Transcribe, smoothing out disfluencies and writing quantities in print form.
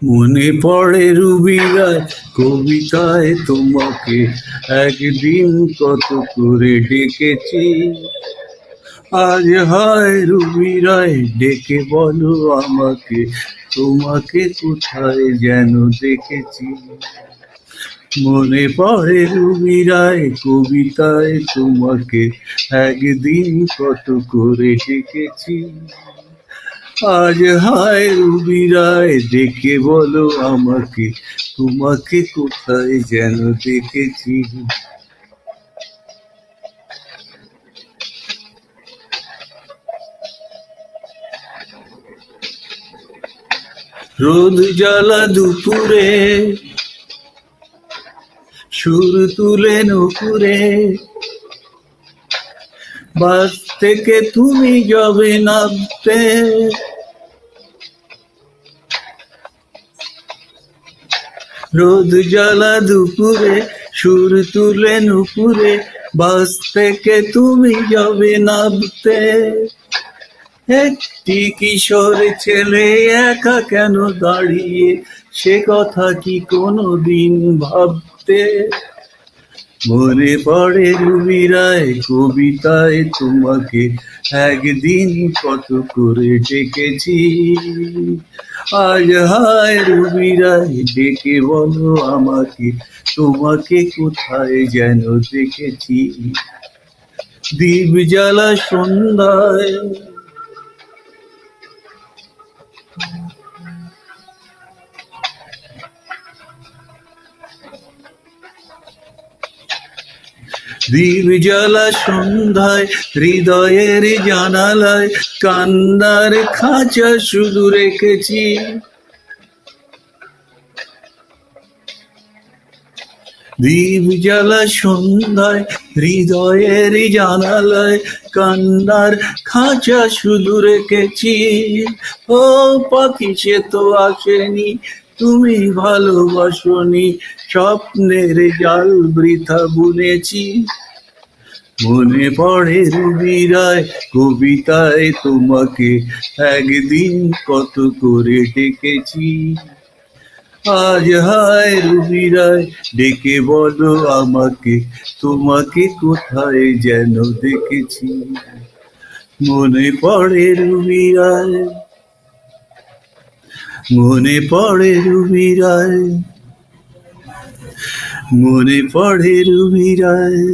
মনে পড়ে রুবিরায় কবিতায় তোমাকে, একদিন কত করে ডেকেছি। আজ হয় রুবিরায়, ডেকে বলো আমাকে, তোমাকে কোথায় যেন দেখেছি। মনে পড়ে রুবিরায় কবিতায় তোমাকে, একদিন কত করে ডেকেছি। আজ হায় রুবিরায়, ডেকে বলো আমাকে, তোমাকে কোথায় যেন দেখেছি। রোদ জ্বালা দুপুরে, সুর তুলে নুপুরে, বাস থেকে তুমি যাবে নামতে। রোদ জ্বালা দুপুরে, সুর তুলে নুপুরে, বাস থেকে তুমি যাবে নামতে। একটি কিশোর ছেলে একা কেন দাঁড়িয়ে, সে কথা কি কোনোদিন ভাবতে। মনে পড়ে রুবিরায় কবিতায় তোমাকে, একদিন কত করে ডেকেছি। আজ হায় রুবিরায়, ডেকে বলো আমাকে, তোমাকে কোথায় যেন দেখেছি। দীপ জ্বালা সন্ধ্যায়, দীপ জ্বালা সন্ধ্যায়, হৃদয়ের জানালায় কান্নার খাঁচা শুধু রেখেছি। দীপ জ্বালা সন্ধ্যায়, হৃদয়ের জানালায় কান্নার খাঁচা শুধু রেখেছি। ও পাখি, সে তো আসেনি, তুমি ভালোবাসনি, স্বপ্নের জাল বৃথা বুনেছি। মনে পড়ে রুবিরায় কবিতায় তোমাকে, একদিন কত করে ডেকেছি। আজ হায় রুবিরায়, ডেকে বলো আমাকে, তোমাকে কোথায় যেন দেখেছি। মনে পড়ে রুবিরায়, মনে পড়ে রুবিরায়, মনে পড়ে রুবিরায়।